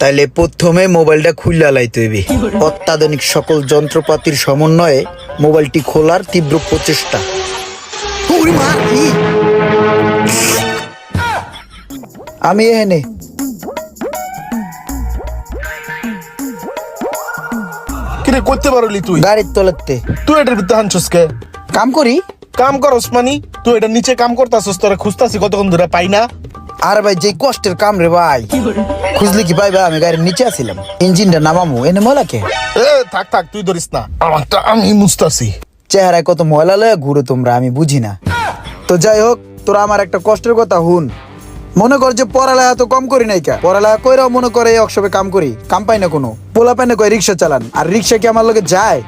তাইলে প্রথমে মোবাইলটা খুললা লাইতে হইবে। অত্যাধুনিক সকল যন্ত্রপাতির সমন্বয়ে মোবাইলটি খোলার তীব্র প্রচেষ্টা। আমি এখানে কিরে করতে পারলি তুই? গাড়ির তলাতে তুই এটার ভিতরে হানছস কে? কাম করি। কাম করস মানি? তুই এটার নিচে কাম করতাছস, তোরা খুঁজতাছি কতক্ষণ ধরে পাই না। আর ভাই যে কষ্টের কাম রে ভাই, খুঁজলে কি পাই ভাই? আমি গাড়ির নিচে আছিলাম, ইঞ্জিনটা নামামু এনে ময়লাকে। এ থাক থাক, তুই ধরিস না, আমারটা আমি মুছতাছি। চেহারায় কত ময়লা লয়ে ঘুরো তোমরা, আমি বুঝি না। তো যাই হোক, তোরা আমার একটা কষ্টের কথা হুন। মনে কর যে পড়ালেখা তো কম করি নাই কা, পড়ালেখা কইরাও মনে করে এই ওয়ার্কশপে কাম করি, কাম পাই না কোনো। পোলা পাই কয় রিক্সা চালান, আর রিক্সা কি আমার লগে যায়?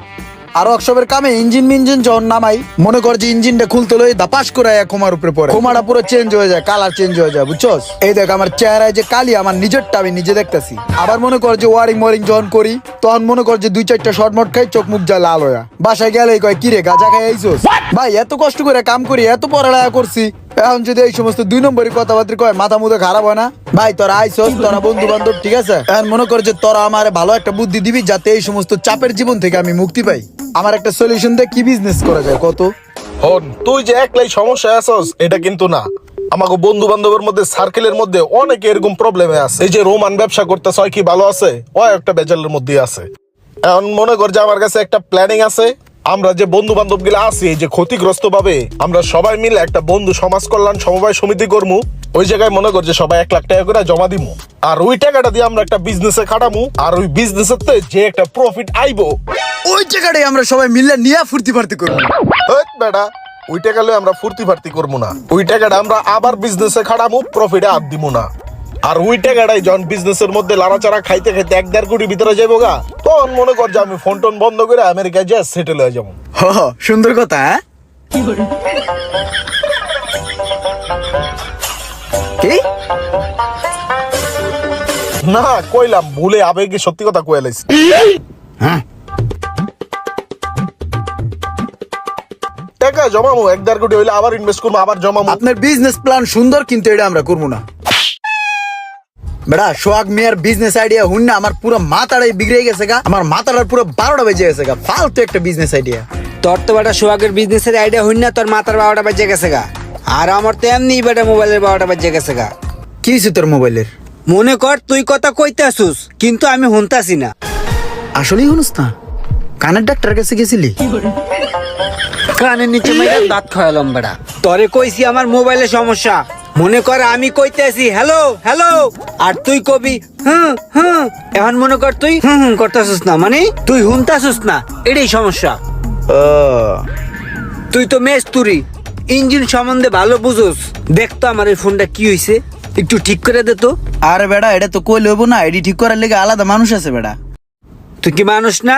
আর ওয়ার্কশপের কামে ইঞ্জিন যখন নামাই, মনে কর যে ইঞ্জিনটা খুলতে লই দাপাস করে কোমার উপরে পড়ে, কোমাটা পুরো চেঞ্জ হয়ে যায়, কালার চেঞ্জ হয়ে যায়, বুঝছস? এই দেখ আমার চেহারায় যে কালি, আমার নিজেরটা আমি নিজে দেখতেছি। আবার মনে কর যে ওয়ারিং যখন করি, তখন মনে কর যে 2-4টা শর্ট মট খাই, চোখ মুখ যা লাল হয়ে। বাসায় গেলে কয় কিরে গাঁজা খাই আইছস? ভাই এত কষ্ট করে কাম করি, এত পড়ালেখা করছি, এখন যদি এই সমস্ত 2 নম্বরই কথাবার্তা কয়, মাথা মুদে খারাপ হয় না? ভাই তোরা আইছস, তোরা বন্ধু বান্ধব, ঠিক আছে? এখন মনে কর যে তোরা আমার ভালো একটা বুদ্ধি দিবি, যাতে এই সমস্ত চাপের জীবন থেকে আমি মুক্তি পাই। আমার একটা সলিউশন দে, কি বিজনেস করা যায় কত? হন, তুই যে একলাই সমস্যায় আছস এটা কিন্তু না। আমাকে বন্ধু বান্ধবের মধ্যে, সার্কেলের মধ্যে অনেকে এরকম প্রবলেমে আছে। এই যে রোমান ব্যবসা করতেছ, হয় কি ভালো আছে? ও একটা বেজালের মধ্যে আছে। এখন মনে কর যে আমার কাছে একটা প্ল্যানিং আছে। আমরা যে বন্ধু বান্ধব গুলা আছি, এই যে ক্ষতিগ্রস্ত ভাবে, আমরা সবাই মিলে একটা বন্ধু সমাজ কল্যাণ সমবায় সমিতি করমু। ওই জায়গায় মনে কর যে সবাই 1 লাখ টাকা করে জমা দিমু, আর ওই টাকাটা দিয়ে আমরা একটা বিজনেসে খাটামু। আর ওই বিজনেসের যে একটা প্রফিট আইবো, ওই জায়গাটাই আমরা সবাই মিলে নিয়ে ফুর্তি ফার্তি করবো। বেটা, ওই টাকা লয়ে আমরা ফুর্তি ফার্তি করবো না। ওই টাকাটা আমরা আবার বিজনেসে খাটামু, প্রফিটে হাত দিব না। আর ওই টাকাটাই যখন বিজনেসের মধ্যে লাড়াচাড়া খাইতে খাইতে 1-1.5 কোটি ভিতরে যাবো গা, তখন মনে কর যে আমি ফোন টোন বন্ধ করে আমেরিকায় যা সেটেল হয়ে যাবো। সুন্দর কথা। কি না কইলাম, ভুলে আবেগে সত্যি কথা কয়ে লাইছি। টাকা জমামু 1-1.5 কোটি হইলে আবার ইনভেস্ট করবো, আবার জমামু। আপনার বিজনেস প্ল্যান সুন্দর, কিন্তু এটা আমরা করবো না। বেড়া সোহাগ মিয়ার বিজনেস আইডিয়া হুন না, আমার পুরো মাথাটাই বিগড়ে গেছে গা, আমার মাথাটার পুরো 12টা বেজে গেছে গা। ফালতু একটা বিজনেস আইডিয়া। তোর তো বেটা সোহাগের বিজনেসের আইডিয়া হইন না, তোর মাথার 12টা বেজে গেছে গা। আর আমার তো এমনি বেটা মোবাইলের 12টা বেজে গেছে গা। কি হয়েছে তোর মোবাইলের? মনে কর তুই কথা কইতে আসুস, কিন্তু আমি শুনতাছি না। আসলেই শুনুস না? কানের ডাক্তার কাছে গেছিলি? কানের নিচে মেয়েটা দাঁত খাওয়ালাম বেটা। তোরে কইছি আমার মোবাইলের সমস্যা। মনে কর আমি কইতে আসি হ্যালো হ্যালো, আর তুই কবি হুম হুম। এখন মনে কর তুই হুম হুম করতেছিস না, মানে তুই শুনতাছিস না, এটাই সমস্যা। তুই তো মেস্তুরি, ইঞ্জিন সম্বন্ধে ভালো বুঝোস। দেখতো আমার এই ফোনটা কি হয়েছে, একটু ঠিক করে দে তো। আরে বেড়া, এটা তো কই লইব না, এডি ঠিক করার লেগে আলাদা মানুষ আছে বেড়া। তুই কি মানুষ না?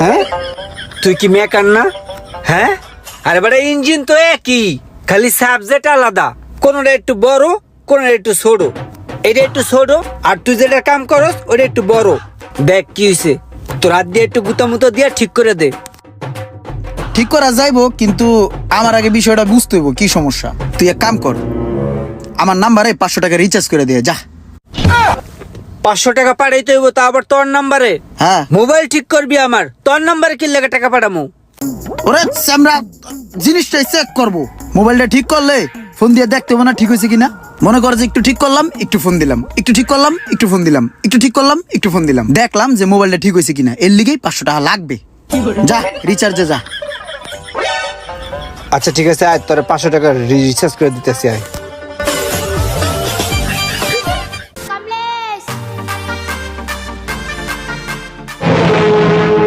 হ্যাঁ, তুই কি মেকার না? হ্যাঁ, আরে বেটা ইঞ্জিন তো একই, খালি সাবজেক্ট আলাদা। কোনটা একটু বড়, কোনটা একটু ছোট। এটা একটু ছোট, আর তুই যেটা কাম করস ওটা একটু বড়। দেখ কি হয়েছে, তোর হাত দিয়ে একটু গুতামুতো দিয়ে ঠিক করে দে। ঠিক করা যাইবো, কিন্তু আমার আগে বিষয়টা বুঝতে হইব কি সমস্যা। তুই এক কাম কর, আমার নাম্বারে 500 টাকা রিচার্জ করে দিয়ে যা। 500 টাকা পাঠাইতে হইব, তা আবার তোর নাম্বারে? হ্যাঁ। মোবাইল ঠিক করবি আমার, তোর নাম্বারে কি লাগে টাকা পাঠামু? ওরে আমরা জিনিসটা চেক করবো। মোবাইলটা ঠিক করলে ফোন দিয়ে দেখতে হবে না ঠিক হয়েছে কিনা। মনে কর যে একটু ঠিক করলাম, একটু ফোন দিলাম, একটু ঠিক করলাম, একটু ফোন দিলাম, একটু ঠিক করলাম, একটু ফোন দিলাম, দেখলাম যে মোবাইলটা ঠিক হয়েছে কিনা। এর লিগেই 500 টাকা লাগবে। যা রিচার্জে যা। আচ্ছা ঠিক আছে, আয় তোর 500 টাকা রিচার্জ করে দিতেছি। আয়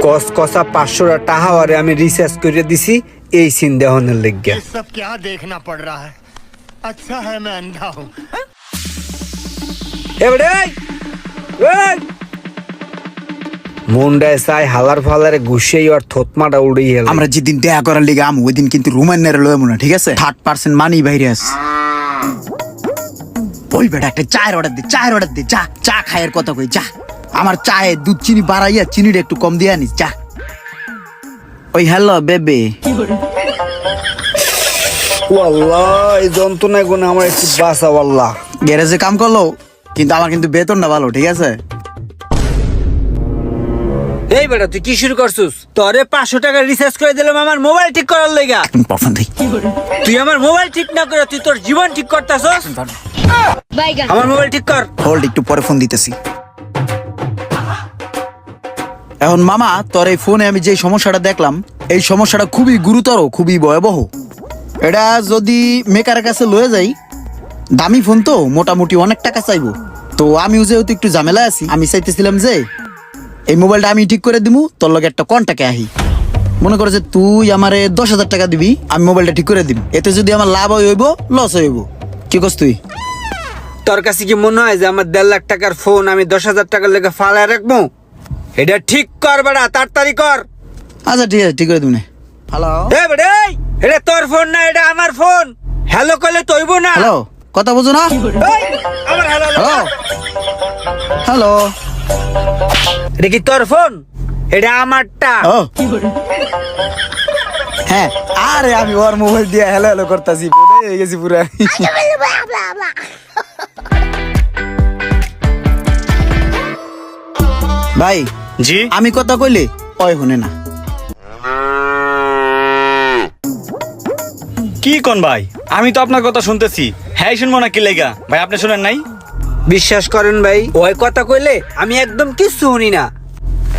কস কসা 500 টাকা আরে আমি রিচার্জ করে দিছি এই সিন দেহনের লাগিয়া। सब क्या देखना पड़ रहा है? अच्छा है मैं अंधा हूँ। মুন্ডায় চাই হালার ফালারে ঘুষেই আর থতমাটা উড়িয়ে গেল। আমরা যেদিন দেখা করার লিগে আম, ওই দিন কিন্তু রুমান্নের লয় মনে, ঠিক আছে? 30% মানি বাইরে আস। ওই বেটা একটা চায়ের অর্ডার দে, চায়ের অর্ডার দে, যা। চা খায়ের কথা কই, যা। আমার চায়ে দুধ চিনি বাড়াইয়া চিনিটা একটু কম দিয়ে আনিস, যা। ওই হ্যালো বেবি। ওয়াল্লাহ এই যন্ত্রণায় গুণ আমার একটু বাঁচা। ওয়াল্লাহ গ্যারেজে কাম করলো, কিন্তু আমার কিন্তু বেতনটা ভালো, ঠিক আছে? এই বেটা তুই কি শুরু করছিস? তোরে 500 টাকা রিচার্জ করে দিলাম আমার মোবাইল ঠিক করার লাগা। তুই আমার মোবাইল ঠিক না করে তুই তোর জীবন ঠিক করতেছস। আমার মোবাইল ঠিক কর। হোল্ড, একটু পরে ফোন দিতেছি। এখন মামা, তোর এই ফোনে আমি যে সমস্যাটা দেখলাম, এই সমস্যাটা খুবই গুরুতর, খুবই ভয়াবহ। এটা যদি মেকারের কাছে লয়ে যাই, দামি ফোন তো মোটামুটি অনেক টাকা চাইবো। তো আমিও যেহেতু একটু ঝামেলা আছি, আমি চাইতেছিলাম যে এই মোবাইলটা আমি ঠিক করে দিমু, তোর লগে একটা কন্টাক্টে আহি। মনে করো যে তুই আমারে 10,000 টাকা দিবি, আমি মোবাইলটা ঠিক করে দিম। এতে যদি আমার লাভ হইব লস হইব, কি করছ তুই? তোর কাছে কি মনে হয় যে আমার 1.5 লাখ টাকার ফোন আমি 10,000 টাকার লেগে ফালায় রাখবো? এটা ঠিক কর বেটা, তাড়াতাড়ি কর। আচ্ছা ঠিক আছে, ঠিক করে দিবি। হ্যালো এ বেটা, এই, এটা তোর ফোন না, এটা আমার ফোন। হ্যালো কইলে তৈব না। হ্যালো, কথা বুঝো না? এই, আমার হ্যালো হ্যালো হ্যালো, এটা কি তোর ফোন? এটা আমারটা। ও হ্যাঁ, আরে আমি ওর মোবাইল দিয়ে হ্যালো হ্যালো করতেছি, হয়ে গেছি পুরা। ভাই জি আমি কথা কইলে ওই শুনে না। কি কোন ভাই? আমি তো আপনার কথা শুনতেছি। হ্যাঁ শুনবো না কি লেগা ভাই? আপনি শুনেন নাই? বিশ্বাস করেন ভাই, ওই কথা কইলে আমি একদম কিচ্ছু শুনি না।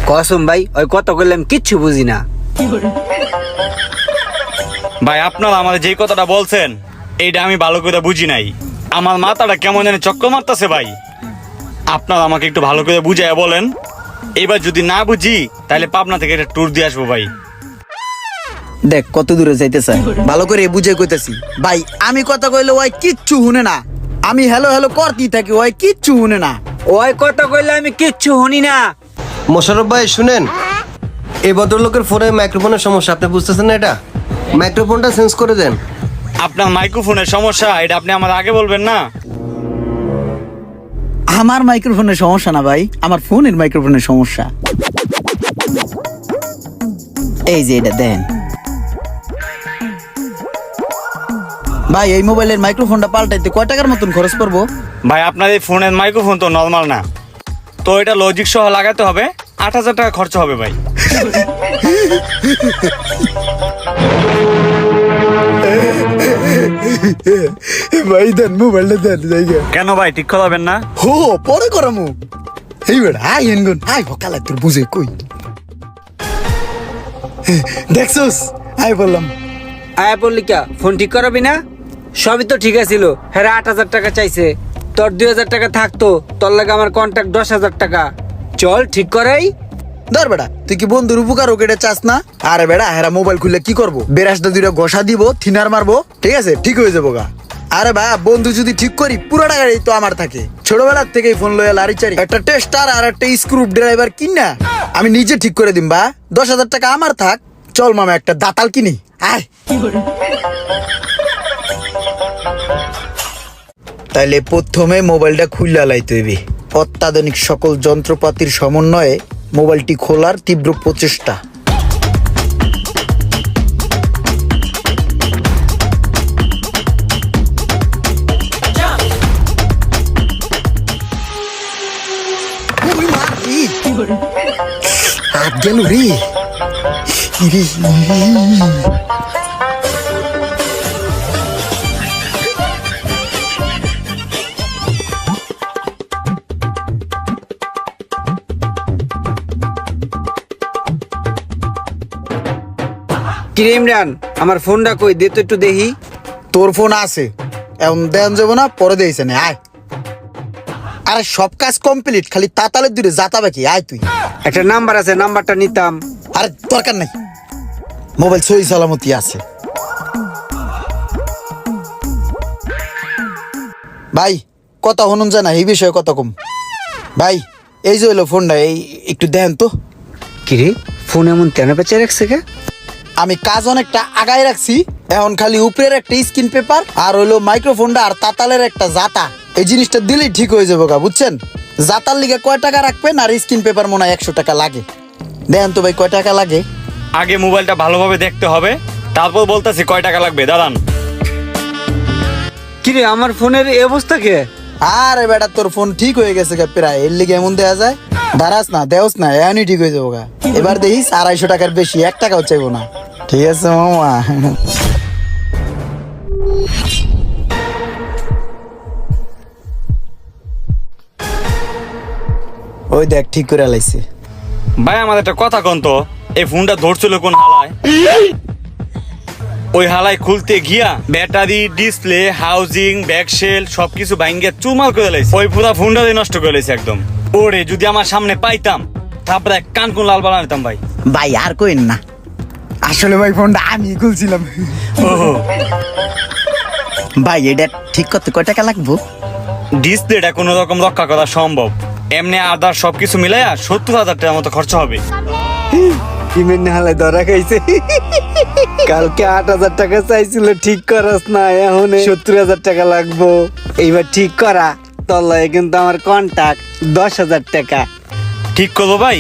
কসম ভাই, ওই কথা কইলে আমি কিচ্ছু বুঝি না। ভাই আপনারা আমাদের যে কথাটা বলছেন এইটা আমি ভালো করে বুঝি নাই। আমার মাথাটা কেমন জানি চক্কর মারতেছে ভাই। আপনারা আমাকে একটু ভালো করে বুঝাইয়া বলেন। এবার যদি না বুঝি তাহলে পাবনা থেকে একটা ট্যুর দিয়ে আসবো ভাই। দেখ কত দূরে যাইতেছে, ভালো করে বুঝে কইতেছি। ভাই আমি কথা কইলে ওই কিচ্ছু শুনে না, আমি হ্যালো হ্যালো করতেই থাকি, ওই কিচ্ছু শুনে না। ওই কথা কইলে আমি কিচ্ছু শুনি না। মোশাররফ ভাই শুনেন, এই ভদ্রলোকের ফোনে মাইক্রোফোনের সমস্যা, আপনি বুঝতেছেন না? এটা মাইক্রোফোনটা চেঞ্জ করে দেন। আপনার মাইক্রোফোনের সমস্যা এটা আপনি আমার আগে বলবেন না? আমার মাইক্রোফোনের সমস্যা না ভাই, আমার ফোনের মাইক্রোফোনের সমস্যা। এই যে এটা দেন ভাই, এই মোবাইলের মাইক্রোফোনটা পাল্টাইতে কয় টাকার মতন খরচ পড়বো? ভাই আপনার এই ফোনের মাইক্রোফোন তো নর্মাল না, তো এটা লজিক সহ লাগাতে হবে। 8,000 টাকা খরচ হবে ভাই। ভাই দেন মোবাইলটা দেন জায়গা। কেন ভাই ঠিক করাবেন না? হো পরে করামু। এই বেড়া আই এনগুন আই ভকালা তোর বুঝে কই দেখছস? আই বললাম আয়া বললি কা ফোন ঠিক করাবি না? সবই তো ঠিক আছিল। হ্যাঁ 8,000 টাকা চাইছে, তোর 2,000 টাকা থাকতো, তোর লাগে আমার কন্ট্যাক্ট 10,000 টাকা। চল ঠিক করাই। ধর বেড়া, তুই কি বন্ধুর উপকার ওকে চাস না? আরে বেড়া হেরা মোবাইল খুললে কি করবো? বেরাসটা দুইটা ঘষা দিব, থিনার মারবো, ঠিক আছে ঠিক হয়ে যাবো গা। আরে ভাই বন্ধু যদি ঠিক করি পুরো টাকাই তো আমার থাকে। ছোটবেলার থেকেই ফোন লইয়া লারি চারি, একটা টেস্টার আর একটা স্ক্রু ড্রাইভার কিনা আমি নিজে ঠিক করে দিম। বা 10,000 টাকা আমার থাক। চল মামা একটা দাতাল কিনি, আয়। তাইলে প্রথমে মোবাইলটা খুললা লাইতে হইবে। অত্যাধুনিক সকল যন্ত্রপাতির সমন্বয়ে মোবাইলটি খোলার তীব্র প্রচেষ্টা। হাত গেল রে। কিরে ইমরান, আমার ফোনটা কই দে তো একটু দেখি। তোর ফোন আছে, এখন দেন যাবো না, পরে দিয়েছে না, আয়। আরে সব কাজ কমপ্লিট, খালি তাতালের দূরে যাতা বাকি, আয় তুই। একটা নাম্বার আছে, নাম্বারটা নিতাম। আরে দরকার নাই, মোবাইল সহি সালামতি আছে। ভাই কথা হনুন যায় না, এই বিষয়ে কথা কম। ভাই এই যে হইলো ফোনটা, এই একটু দেন তো। কিরে ফোন এমন কেন বেঁচে রাখছে কে? আমি কাজ অনেকটা আগায় রাখছি, এখন খালি উপরের একটা স্ক্রিন পেপার আর হইলো মাইক্রোফোনটা আর তাতালের একটা জাতা, এই জিনিসটা দিলেই ঠিক হয়ে যাবো গা, বুঝছেন? জাতার লিগে কয় টাকা রাখবেন আর স্ক্রিন পেপার মনে হয় 100 টাকা লাগে। দেন তো ভাই কয় টাকা লাগে? আগে মোবাইলটা ভালোভাবে দেখতে হবে, তারপর বলতেছি কয় টাকা লাগবে। দাঁড়ান। কিরে আমার ফোনের এই অবস্থা কে? আরে বেটা তোর ফোন ঠিক হয়ে গেছে গা প্রায়, এর লিগে এমন দেয়া যায়? দাঁড়াস না, দেওস না, এখনই ঠিক হয়ে যাবো গা। এবার দেখিস 250 টাকার বেশি 1 টাকাও চাইবো না, ঠিক আছে মামা? ওই দেখ ঠিক করে লাইছে। ভাই আমাদের একটা কথা কন তো, এই ফোনটা ধরছিল কোন হালায়? ওই হালায় খুলতে গিয়া ব্যাটারি, ডিসপ্লে, হাউজিং, ব্যাকশেল সবকিছু ভাঙ্গে চুরমার করে লাইছে। ওই পুরা ফোনটা নষ্ট করে লাইছে একদম। ওরে যদি আমার সামনে পাইতাম তারপরে কান কোন লাল বানা নিতাম ভাই। ভাই আর কইন না, আসলে ভাই ফোনটা আমি খুলছিলাম। ওহো, ভাই এটা ঠিক করতে কয় টাকা লাগবো? ডিসপ্লেটা কোনো রকম রক্ষা করা সম্ভব, এমনি আদার সবকিছু মিলাইয়া 70,000 টাকার মতো খরচা হবে। কিমেন হালে ধরা খাইছে। কালকে 8,000 টাকা চাইছিল ঠিক করাস না, এখন 70,000 টাকা লাগবো। এইবার ঠিক করা তোর লয়ে কিন্তু আমার কন্টাক্ট 10,000 টাকা। ঠিক করবো ভাই?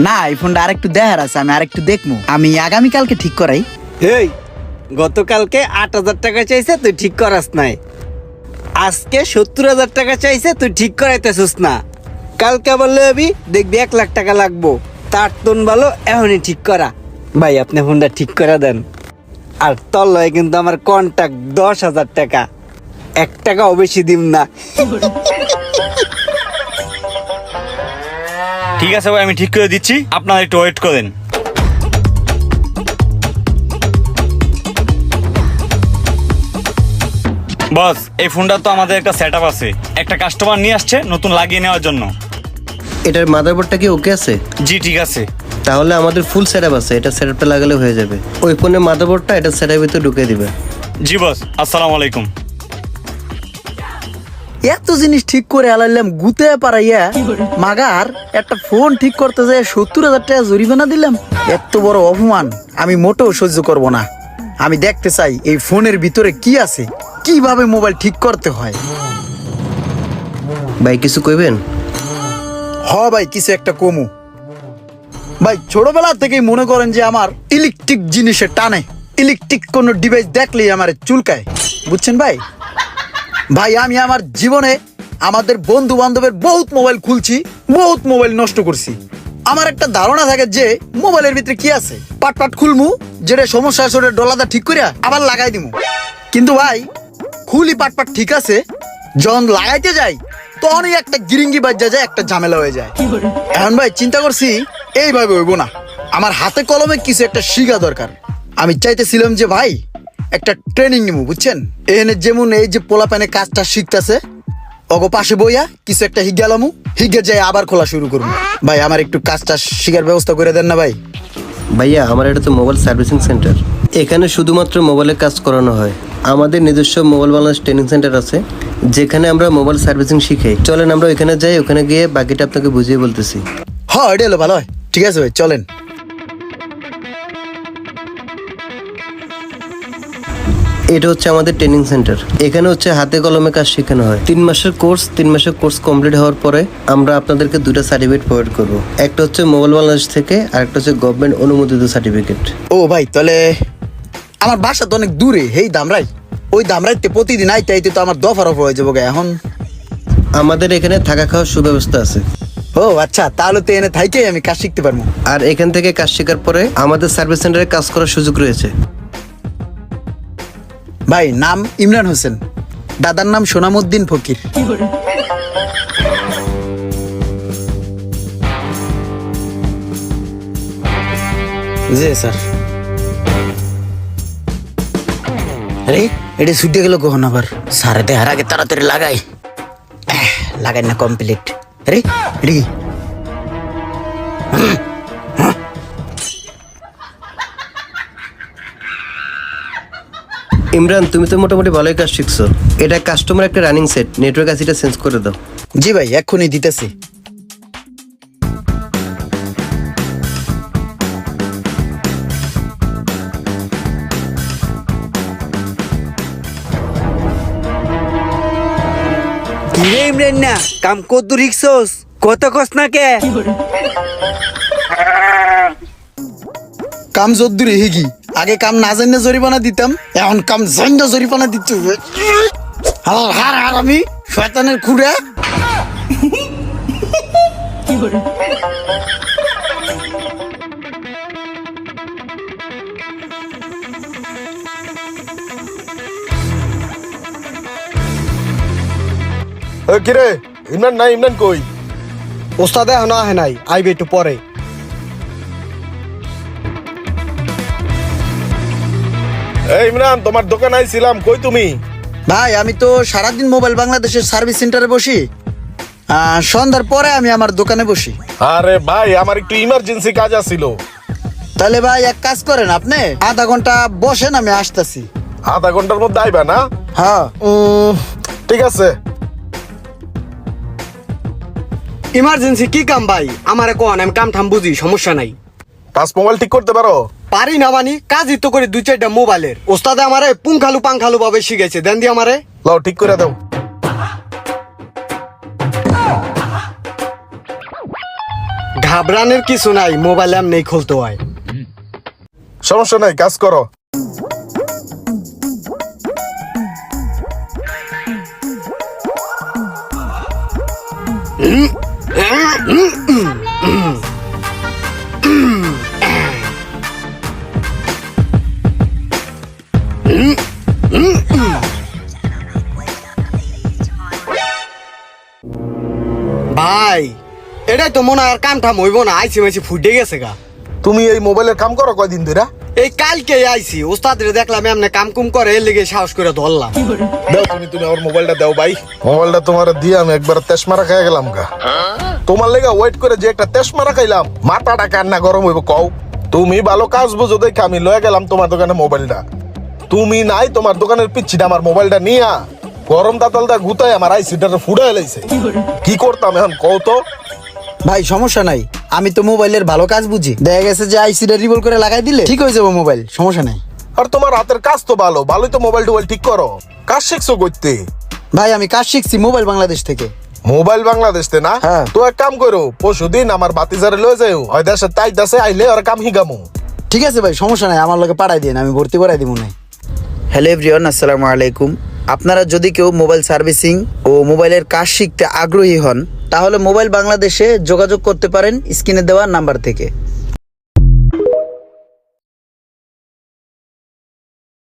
না, এই ফোনটা আরেকটু দেখার আছে, আমি আরেকটু দেখবো। আমি আগামীকালকে ঠিক করাই। এই গতকালকে 8,000 টাকা চাইছে, তুই ঠিক করাস নাই। আজকে 70,000 টাকা চাইছে, তুই ঠিক করাইতেছিস না। কালকে আবার লবি দেখবি 1 লাখ টাকা লাগবো। তার তোন ভালো এখনই ঠিক করা। ভাই আপনি ফোনটা ঠিক করে দেন। আর তোর লয়ে কিন্তু আমার কন্টাক্ট 10,000 টাকা, 1 টাকাও বেশি দিম না। ঠিক আছে ভাই, আমি ঠিক করে দিচ্ছি, আপনারা একটু ওয়েট করেন। বস, এই ফোনটা তো আমাদের একটা সেটআপ আছে, একটা কাস্টমার নিয়ে আসছে নতুন লাগিয়ে নেওয়ার জন্য। এটার মাদারবোর্ডটা কি ওকে আছে? জি ঠিক আছে। তাহলে আমাদের ফুল সেটআপ আছে, এটা সেটআপটা লাগালে হয়ে যাবে। ওই ফোনের মাদারবোর্ডটা এটা সেটআপের ভিতরে ঢুকিয়ে দিবে। জি বস, আসসালামু আলাইকুম। এত জিনিস ঠিক করে আলাইলাম গুতে পারাইয়া, মাগার একটা ফোন ঠিক করতে যায় 70,000 টাকা জরিমানা দিলাম। এত বড় অপমান আমি মোটেও সহ্য করব না। আমি দেখতে চাই এই ফোনের ভিতরে কি আছে, কিভাবে মোবাইল ঠিক করতে হয়। ভাই কিছু কইবেন? ভাই কিছু একটা কমু। ভাই ছোটবেলা থেকেই মনে করেন যে আমার ইলেকট্রিক জিনিসে টানে, ইলেকট্রিক কোনো ডিভাইস দেখলেই আমার চুলকায়, বুঝছেন ভাই? ভাই আমি আমার জীবনে আমাদের বন্ধু বান্ধবের বহুত মোবাইল খুলছি, বহুত মোবাইল নষ্ট করছি। আমার একটা ধারণা থাকে যে মোবাইলের ভিতরে কি আছে, পাট পাট খুলমু, যেটা সমস্যা আছে ওটা ডলাদা ঠিক করিয়া আবার লাগাই দিমু। কিন্তু ভাই খুলি পাট পাট ঠিক আছে, যখন লাগাইতে যাই তখনই একটা গিরিঙ্গি বাজ্যা যায়, একটা ঝামেলা হয়ে যায়। এখন ভাই চিন্তা করছি এইভাবে হইব না, আমার হাতে কলমে কিছু একটা শিখা দরকার। আমি চাইতেছিলাম যে ভাই একটা ট্রেনিং নিবো, বুঝছেন? এখানে যেমন এই যে পোলা প্যানে কাজটা শিখতেছে, অগো পাশে বইয়া কিছু একটা হিগালামু, হিগে যাই আবার খোলা শুরু করবো। ভাই আমার একটু কাজটা শিখার ব্যবস্থা করে দেন না ভাই। ভাইয়া আমার এটা তো মোবাইল সার্ভিসিং সেন্টার, এখানে শুধুমাত্র মোবাইলের কাজ করানো হয়। আমাদের নিজস্ব মোবাইল বাংলাদেশ ট্রেনিং সেন্টার আছে, যেখানে আমরা মোবাইল সার্ভিসিং শিখাই। চলেন আমরা ওইখানে যাই, ওখানে গিয়ে বাকিটা আপনাকে বুঝিয়ে বলতেছি। হ্যাঁ এটা হলো ভালো হয়, ঠিক আছে ভাই চলেন। এটা হচ্ছে আমাদের ট্রেনিং সেন্টার, এখানে হচ্ছে হাতে কলমে কাজ শেখানো হয়। 3 মাসের কোর্স, 3 মাসের কোর্স কমপ্লিট হওয়ার পরে আমরা আপনাদেরকে 2টা সার্টিফিকেট প্রোভাইড করবো। একটা হচ্ছে মোবাইল বাংলাদেশ থেকে, আর একটা হচ্ছে গভর্নমেন্ট অনুমোদিত সার্টিফিকেট। ও ভাই তাহলে আমার বাসা তো অনেক দূরে, হেই দামরাই, ওই দামরাইতে প্রতিদিন আইতে আইতে তো আমার দফা রফা হয়ে যাবো এখন। আমাদের এখানে থাকা খাওয়ার সুব্যবস্থা আছে। ও আচ্ছা, তাহলে তো এনে থাইকেই আমি কাজ শিখতে পারবো। আর এখান থেকে কাজ শেখার পরে আমাদের সার্ভিস সেন্টারে কাজ করার সুযোগ রয়েছে। ভাই নাম ইমরান হোসেন, দাদার নাম সোনামুদ্দিন ফকির। জি স্যার। আরে এটা ছুটে গেল কখন আবার? স্যারে দেহার আগে তাড়াতাড়ি লাগাই, লাগাই না কমপ্লিট। আরে এটা কি? ইমরান তুমি তো মোটামুটি ভালোই কাজ শিখছো। এটা কাস্টমার একটা রানিং সেট, নেটওয়ার্ক আছে, এটা চেঞ্জ করে দাও। জি ভাই এক্ষুনি দিতেছি। কিরে ইমরান না কাম কত রিক্সোস, কত কস না কে? কাম জোদ্দুরে হিগি, আগে কাম না জানলে জরিমানা দিতাম, এখন কাম জানলে জরিমানা দিচ্ছি। হার আমি শয়তানের খুঁড়া। কিরে ইমরান নাই, ইমরান কই? ওস্তাদে এখনো আহে নাই, আইবে একটু পরে। এই ইমরান, তোমার দোকানে আইছিলাম, কই তুমি? ভাই আমি তো সারাদিন মোবাইল বাংলাদেশের সার্ভিস সেন্টারে বসি, সন্ধ্যার পরে আমি আমার দোকানে বসি। আরে ভাই, আমার একটু ইমার্জেন্সি কাজ আছিল। তাহলে ভাই এক কাজ করেন, আপনি আধা ঘন্টা বসেন, আমি আসতেছি। আধা ঘন্টার মধ্যে আইবা না? হ্যাঁ ঠিক আছে। ইমার্জেন্সি কি কাম ভাই? আমারে কোন, আমি কাম ঠাম বুঝি, সমস্যা নাই। টাচ মোবাইল ঠিক করতে পারো? পারি না মানি, কাজই তো করে 2-4টা মোবাইলের। ওস্তাদে আমারে পুংখালু পাংখালু ভাবে শিখাইছে, দেন দি আমারে। লাও ঠিক করে দাও। ঘাবড়ানোর কিছু নাই, মোবাইল এমনি খুলতে হয়। সমস্যা নাই, কাজ করো। ভাই এটাই তো মনে হয় আর কাম ঠাম হইব না, আইসি মাইসি ফুটে গেছে গা। তুমি এই মোবাইলের কাম করো কয়দিন ধরে? এই কালকে আইসি, ওস্তাদরে দেখলাম এমনি কাম কুম করে, এর লেগে সাহস করে ধরলাম। দাও তুমি আমার মোবাইলটা দাও ভাই। মোবাইলটা তোমার দিয়ে আমি একবার তেজমারা খাই গেলাম গা। তোমার লেগে ওয়েট করে যে একটা তেজমারা খাইলাম, মাথাটা কান্না গরম হইব কও। তুমি ভালো কাজ বুঝো দেখে আমি লয়ে গেলাম তোমার দোকানে মোবাইলটা। তুমি নাই, তোমার দোকানের পিচ্ছিটা আমার মোবাইলটা নিয়া গরম দাতালটা গুতায় আমার আইসিটারে ফুড়াই লাইছে। কি করতাম এখন কও তো? ভাই সমস্যা নাই, আমি তো মোবাইলের ভালো কাজ বুঝি। দেখা গেছে যে আইসিটা রিভল করে লাগাই দিলে ঠিক হয়ে যাবো মোবাইল, সমস্যা নাই। আর তোমার হাতের কাজ তো ভালো, ভালোই তো মোবাইল টোবাইল ঠিক করো। কাজ শিখছো করতে? ভাই আমি কাজ শিখছি মোবাইল বাংলাদেশ থেকে। মোবাইল বাংলাদেশতে না? হ্যাঁ। তো এক কাম করো, পরশুদিন আমার বাতিজারে লয়ে যাও, ওই দেশে তাই দেশে আইলে ওর কাম হিগামু। ঠিক আছে ভাই, সমস্যা নাই, আমার লোকে পাঠাই দিন, আমি ভর্তি করাই দিব না। হ্যালো এভরিওয়ান, আসসালামু আলাইকুম। আপনারা যদি কেউ মোবাইল সার্ভিসিং ও মোবাইলের কাজ শিখতে আগ্রহী হন, তাহলে মোবাইল বাংলাদেশে যোগাযোগ করতে পারেন স্ক্রিনে দেওয়া নাম্বার থেকে।